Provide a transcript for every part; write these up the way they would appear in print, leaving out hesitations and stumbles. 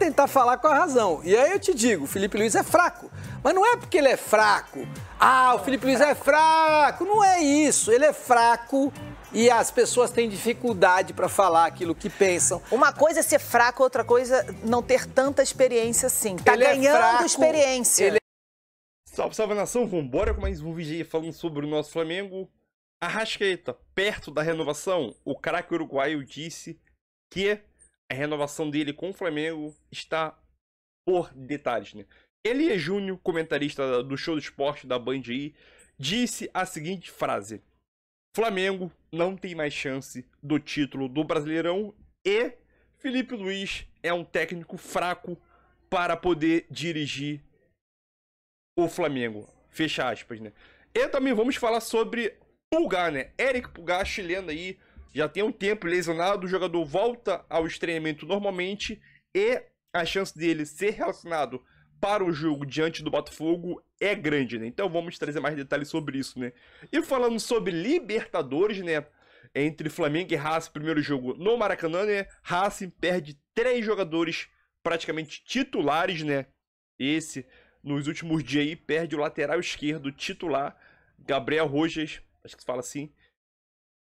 tentar falar com a razão. E aí eu te digo, o Filipe Luís é fraco. Mas não é porque ele é fraco. Ah, o Filipe Luís é fraco. Não é isso. Ele é fraco e as pessoas têm dificuldade para falar aquilo que pensam. Uma coisa é ser fraco, outra coisa não ter tanta experiência assim. Tá Ele ganhando fraco, experiência. Salve, salve nação, vambora com mais um vídeo aí falando sobre o nosso Flamengo. Arrascaeta, perto da renovação, o craque uruguaio disse que a renovação dele com o Flamengo está por detalhes, né? Elia Júnior, comentarista do Show do Esporte da Band aí, disse a seguinte frase: Flamengo não tem mais chance do título do Brasileirão e Filipe Luís é um técnico fraco para poder dirigir o Flamengo. Fecha aspas, né? E também vamos falar sobre Pulgar, né? Eric Pulgar, chileno aí, já tem um tempo lesionado, o jogador volta ao treinamento normalmente e a chance dele ser relacionado para o jogo diante do Botafogo é grande, né? Então vamos trazer mais detalhes sobre isso, né? E falando sobre Libertadores, né? Entre Flamengo e Racing, primeiro jogo no Maracanã, né? Racing perde 3 jogadores praticamente titulares, né? Esse, nos últimos dias aí, perde o lateral esquerdo titular, Gabriel Rojas, acho que se fala assim,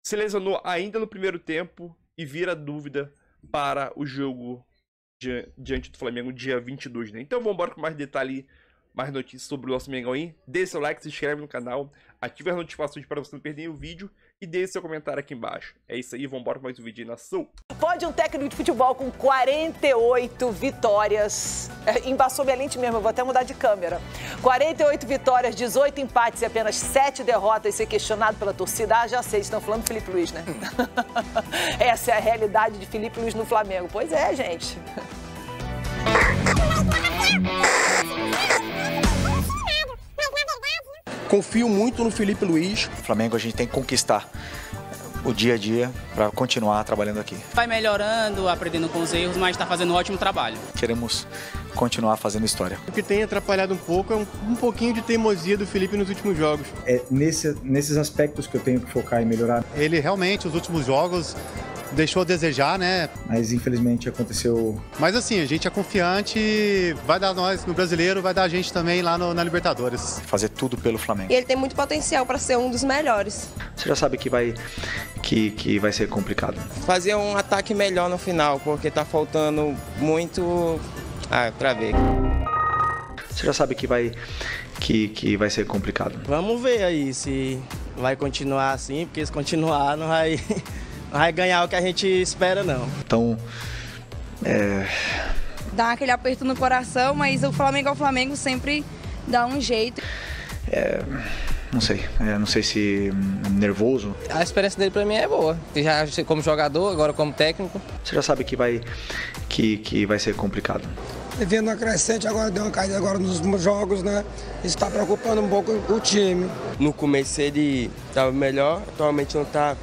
se lesionou ainda no primeiro tempo e vira dúvida para o jogo diante do Flamengo dia 22, né? Então vamos embora com mais detalhe, mais notícias sobre o nosso Mengão aí. Deixe seu like, se inscreve no canal, ative as notificações para você não perder o vídeo e deixe seu comentário aqui embaixo. É isso aí, vamos embora com mais um vídeo aí, nação. Pode um técnico de futebol com 48 vitórias. Embaçou minha lente mesmo, eu vou até mudar de câmera. 48 vitórias, 18 empates e apenas 7 derrotas ser questionado pela torcida. Ah, já sei, estão falando do Filipe Luís, né? Essa é a realidade de Filipe Luís no Flamengo. Pois é, gente. Confio muito no Filipe Luís. O Flamengo a gente tem que conquistar o dia a dia para continuar trabalhando aqui. Vai melhorando, aprendendo com os erros, mas está fazendo um ótimo trabalho. Queremos continuar fazendo história. O que tem atrapalhado um pouco é um pouquinho de teimosia do Filipe nos últimos jogos. É nesses aspectos que eu tenho que focar e melhorar. Ele realmente, os últimos jogos, deixou a desejar, né? Mas infelizmente aconteceu. Mas assim, a gente é confiante, vai dar nós no Brasileiro, vai dar a gente também lá na Libertadores. Fazer tudo pelo Flamengo. E ele tem muito potencial para ser um dos melhores. Você já sabe que vai ser complicado. Fazer um ataque melhor no final, porque tá faltando muito pra ver. Você já sabe que vai ser complicado. Vamos ver aí se vai continuar assim, porque se continuar não vai ganhar o que a gente espera, não. Então, Dá aquele aperto no coração, mas o Flamengo é o Flamengo, sempre dá um jeito. Não sei se nervoso. A experiência dele pra mim é boa. Já como jogador, agora como técnico. Você já sabe que vai ser complicado. Vendo a crescente, agora deu uma caída agora nos jogos, né? Isso está preocupando um pouco o time. No começo ele estava melhor, atualmente não tá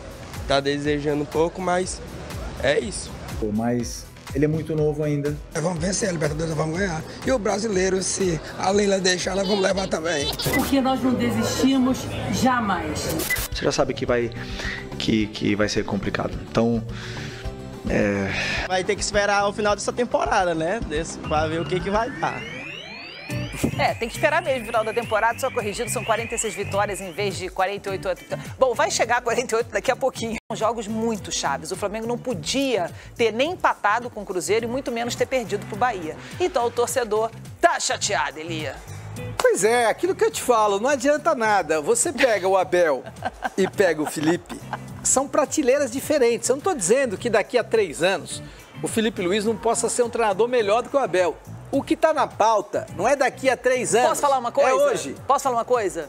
desejando um pouco, mas é isso. Mas ele é muito novo ainda. Vamos ver se a Libertadores vamos ganhar. E o brasileiro, se a Leila deixar, nós vamos levar também. Porque nós não desistimos jamais. Você já sabe que vai ser complicado. Então, vai ter que esperar o final dessa temporada, né? Para ver o que vai dar. Tem que esperar mesmo o final da temporada, só corrigindo, são 46 vitórias em vez de 48. Bom, vai chegar a 48 daqui a pouquinho. São jogos muito chaves. O Flamengo não podia ter nem empatado com o Cruzeiro e muito menos ter perdido pro Bahia. Então o torcedor tá chateado, Elia. Pois é, aquilo que eu te falo, não adianta nada. Você pega o Abel e pega o Filipe, são prateleiras diferentes. Eu não estou dizendo que daqui a 3 anos o Filipe Luís não possa ser um treinador melhor do que o Abel. O que está na pauta não é daqui a 3 anos. Posso falar uma coisa? É hoje. Posso falar uma coisa?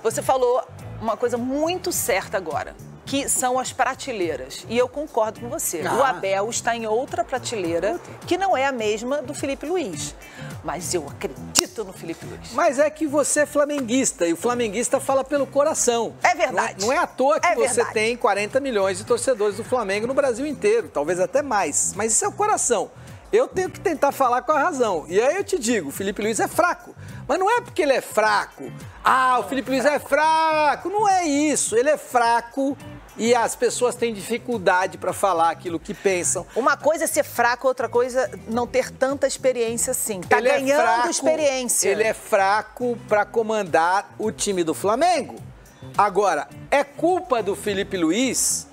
Você falou uma coisa muito certa agora, que são as prateleiras. E eu concordo com você. O Abel está em outra prateleira que não é a mesma do Filipe Luís. Mas eu acredito no Filipe Luís. Mas é que você é flamenguista e o flamenguista fala pelo coração. É verdade. Não é à toa que você tem 40 milhões de torcedores do Flamengo no Brasil inteiro, talvez até mais. Mas isso é o coração. Eu tenho que tentar falar com a razão. E aí eu te digo, o Filipe Luís é fraco. Mas não é porque ele é fraco. Ah, o Filipe Luís é fraco. Não é isso. Ele é fraco e as pessoas têm dificuldade para falar aquilo que pensam. Uma coisa é ser fraco, outra coisa não ter tanta experiência assim. Tá ganhando experiência. Ele é fraco para comandar o time do Flamengo. Agora, é culpa do Felipe Luiz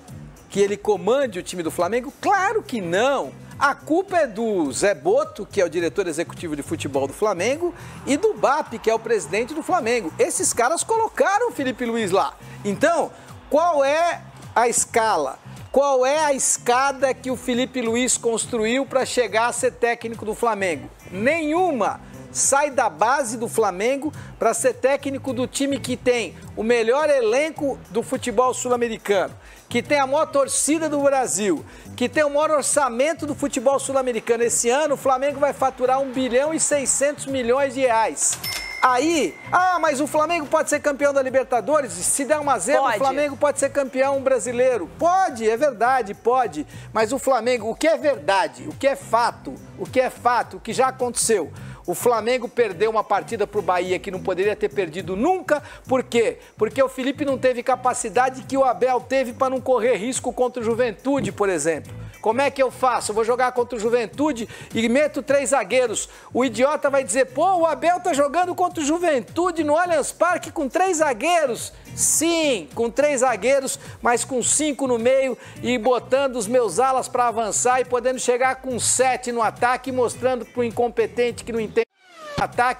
que ele comande o time do Flamengo? Claro que não. A culpa é do Zé Boto, que é o diretor executivo de futebol do Flamengo, e do BAP, que é o presidente do Flamengo. Esses caras colocaram o Felipe Luiz lá. Então, qual é a escala? Qual é a escada que o Felipe Luiz construiu para chegar a ser técnico do Flamengo? Nenhuma. Sai da base do Flamengo para ser técnico do time que tem o melhor elenco do futebol sul-americano, que tem a maior torcida do Brasil, que tem o maior orçamento do futebol sul-americano. Esse ano o Flamengo vai faturar 1 bilhão e 600 milhões de reais. Aí, mas o Flamengo pode ser campeão da Libertadores? Se der uma zebra, o Flamengo pode ser campeão brasileiro? Pode, é verdade, pode. Mas o Flamengo, o que é verdade, o que é fato, o que já aconteceu? O Flamengo perdeu uma partida para o Bahia que não poderia ter perdido nunca. Por quê? Porque o Felipe não teve capacidade que o Abel teve para não correr risco contra o Juventude, por exemplo. Como é que eu faço? Eu vou jogar contra o Juventude e meto 3 zagueiros. O idiota vai dizer, o Abel tá jogando contra o Juventude no Allianz Parque com 3 zagueiros. Sim, com 3 zagueiros, mas com 5 no meio e botando os meus alas para avançar e podendo chegar com 7 no ataque, mostrando pro incompetente que não entende.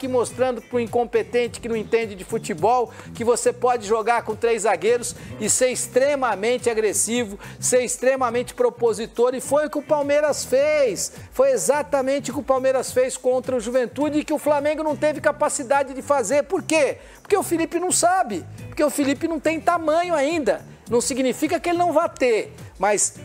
Mostrando para o incompetente que não entende de futebol que você pode jogar com 3 zagueiros e ser extremamente agressivo, ser extremamente propositor, e foi o que o Palmeiras fez. Foi exatamente o que o Palmeiras fez contra o Juventude e que o Flamengo não teve capacidade de fazer. Por quê? Porque o Felipe não sabe, porque o Felipe não tem tamanho ainda. Não significa que ele não vai ter, mas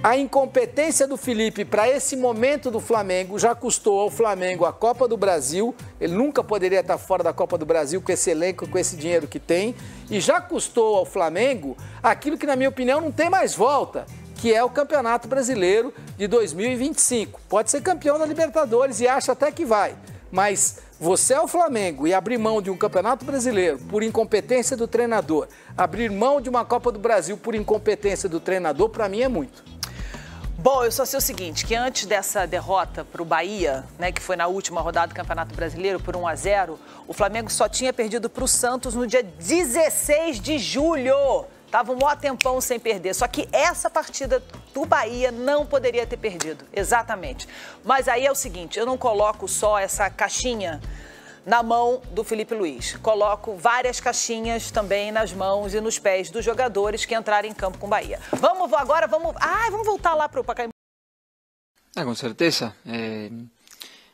a incompetência do Felipe para esse momento do Flamengo já custou ao Flamengo a Copa do Brasil. Ele nunca poderia estar fora da Copa do Brasil com esse elenco, com esse dinheiro que tem. E já custou ao Flamengo aquilo que, na minha opinião, não tem mais volta, que é o Campeonato Brasileiro de 2025. Pode ser campeão da Libertadores e acha até que vai. Mas você é o Flamengo e abrir mão de um Campeonato Brasileiro por incompetência do treinador, abrir mão de uma Copa do Brasil por incompetência do treinador, para mim é muito. Bom, eu só sei o seguinte, que antes dessa derrota para o Bahia, né, que foi na última rodada do Campeonato Brasileiro, por 1-0, o Flamengo só tinha perdido para o Santos no dia 16 de julho. Tava um maior tempão sem perder. Só que essa partida do Bahia não poderia ter perdido. Exatamente. Mas aí é o seguinte, eu não coloco só essa caixinha na mão do Felipe Luiz. Coloco várias caixinhas também nas mãos e nos pés dos jogadores que entraram em campo com o Bahia. Vamos voltar lá para o Pacaembu. Com certeza.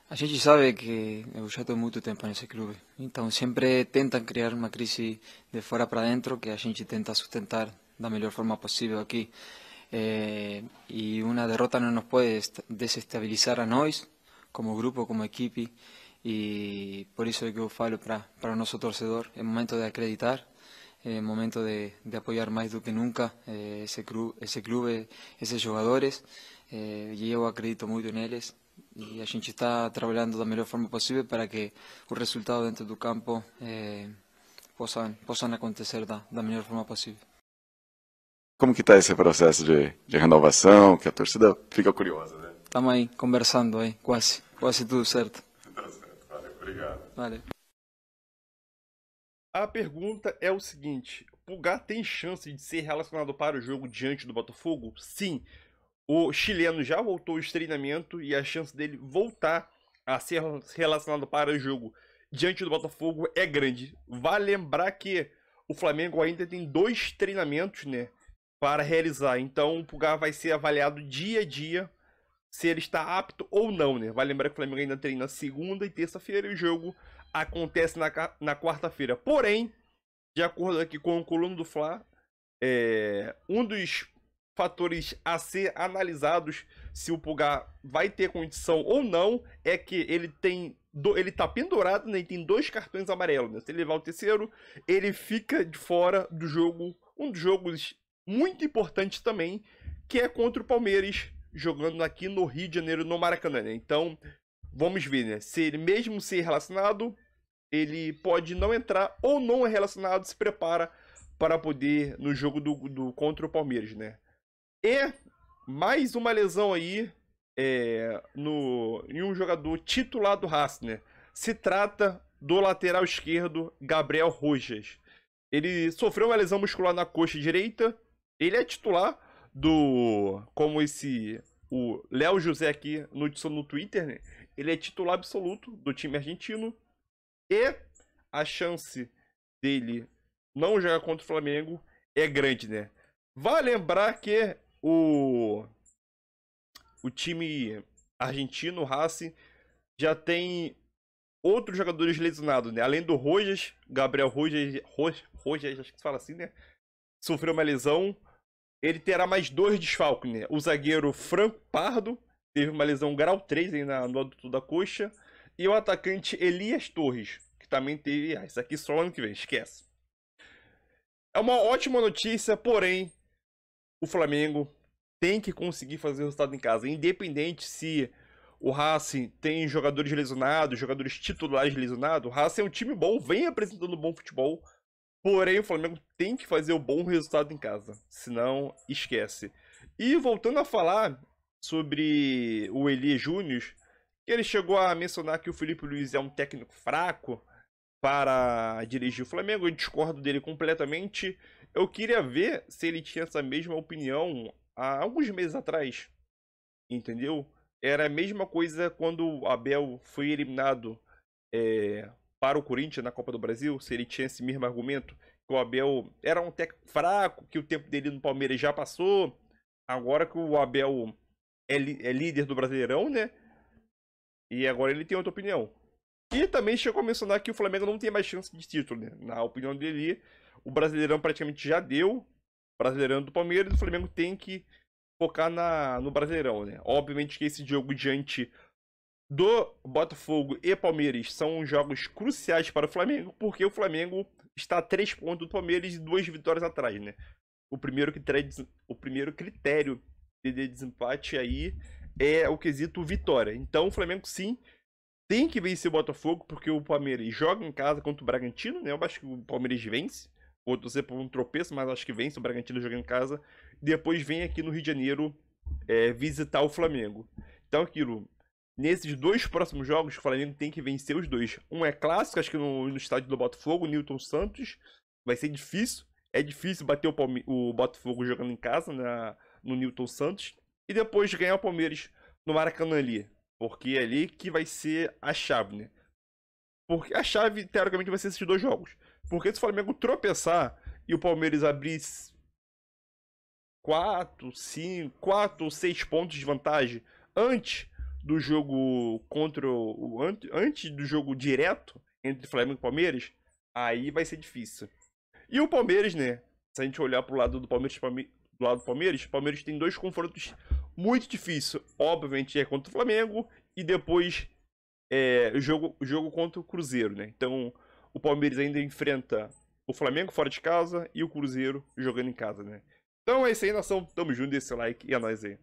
A gente sabe que eu já estou muito tempo nesse clube. Então sempre tentam criar uma crise de fora para dentro que a gente tenta sustentar da melhor forma possível aqui. E uma derrota não nos pode desestabilizar a nós, como grupo, como equipe. E por isso é que eu falo para o nosso torcedor, é momento de acreditar, é momento de apoiar mais do que nunca esse clube, esses jogadores, e eu acredito muito neles, e a gente está trabalhando da melhor forma possível para que os resultados dentro do campo possam acontecer da melhor forma possível. Como que está esse processo de renovação, que a torcida fica curiosa, né? Estamos aí conversando, quase tudo certo. Obrigado. Vale. A pergunta é o seguinte: Pulgar tem chance de ser relacionado para o jogo diante do Botafogo? Sim. O chileno já voltou ao treinamento e a chance dele voltar a ser relacionado para o jogo diante do Botafogo é grande. Vale lembrar que o Flamengo ainda tem 2 treinamentos, né, para realizar. Então o Pulgar vai ser avaliado dia a dia se ele está apto ou não, né? Vale lembrar que o Flamengo ainda treina segunda e terça-feira e o jogo acontece na quarta-feira. Porém, de acordo aqui com o Coluna do Fla, um dos fatores a ser analisados se o Pulgar vai ter condição ou não é que ele tá pendurado, né? E tem 2 cartões amarelos, né? Se ele levar o terceiro, ele fica de fora do jogo, um dos jogos muito importantes também, que é contra o Palmeiras, jogando aqui no Rio de Janeiro, no Maracanã, né? Então, vamos ver, né? Se ele mesmo ser relacionado, ele pode não entrar ou não é relacionado, se prepara para poder no jogo contra o Palmeiras, né? E mais uma lesão aí em um jogador titular do Racing, né? Se trata do lateral esquerdo Gabriel Rojas. Ele sofreu uma lesão muscular na coxa direita. Ele é titular o Léo José aqui no Twitter, né? Ele é titular absoluto do time argentino. E a chance dele não jogar contra o Flamengo é grande, né? Vale lembrar que o time argentino, o Racing, já tem outros jogadores lesionados, né? Além do Rojas, Gabriel Rojas, acho que se fala assim, né? Sofreu uma lesão. Ele terá mais 2 desfalques, né? O zagueiro Franco Pardo teve uma lesão grau 3 aí no adulto da coxa. E o atacante Elias Torres, que também teve... isso aqui só ano que vem, esquece. É uma ótima notícia, porém, o Flamengo tem que conseguir fazer o resultado em casa. Independente se o Racing tem jogadores lesionados, jogadores titulares lesionados, o Racing é um time bom, vem apresentando bom futebol. Porém, o Flamengo tem que fazer o bom resultado em casa, senão esquece. E voltando a falar sobre o Elias Júnior, ele chegou a mencionar que o Filipe Luís é um técnico fraco para dirigir o Flamengo. Eu discordo dele completamente. Eu queria ver se ele tinha essa mesma opinião há alguns meses atrás, entendeu? Era a mesma coisa quando o Abel foi eliminado para o Corinthians na Copa do Brasil, se ele tinha esse mesmo argumento, que o Abel era um técnico fraco, que o tempo dele no Palmeiras já passou, agora que o Abel é líder do Brasileirão, né? E agora ele tem outra opinião. E também chegou a mencionar que o Flamengo não tem mais chance de título, né? Na opinião dele, o Brasileirão praticamente já deu, Brasileirão do Palmeiras, e o Flamengo tem que focar no Brasileirão, né? Obviamente que esse jogo diante do Botafogo e Palmeiras são jogos cruciais para o Flamengo, porque o Flamengo está a 3 pontos do Palmeiras e 2 vitórias atrás, né? O primeiro critério de desempate aí é o quesito vitória. Então o Flamengo sim tem que vencer o Botafogo, porque o Palmeiras joga em casa contra o Bragantino, né? Eu acho que o Palmeiras vence, vou torcer por um tropeço, mas acho que vence o Bragantino jogando em casa. Depois vem aqui no Rio de Janeiro visitar o Flamengo. Então aquilo... Nesses 2 próximos jogos, o Flamengo tem que vencer os 2. Um é clássico, acho que no estádio do Botafogo, Newton Santos. Vai ser difícil. É difícil bater o Botafogo jogando em casa no Newton Santos. E depois ganhar o Palmeiras no Maracanã ali. Porque é ali que vai ser a chave, né? Porque a chave, teoricamente, vai ser esses 2 jogos. Porque se o Flamengo tropeçar e o Palmeiras abrir 4 ou 6 pontos de vantagem antes do jogo antes do jogo direto entre Flamengo e Palmeiras, aí vai ser difícil. E o Palmeiras, né? Se a gente olhar pro lado do Palmeiras, o Palmeiras tem 2 confrontos muito difíceis. Obviamente é contra o Flamengo e depois o jogo contra o Cruzeiro, né? Então o Palmeiras ainda enfrenta o Flamengo fora de casa e o Cruzeiro jogando em casa, né? Então é isso aí, nação. Tamo junto, desse like e é nóis aí.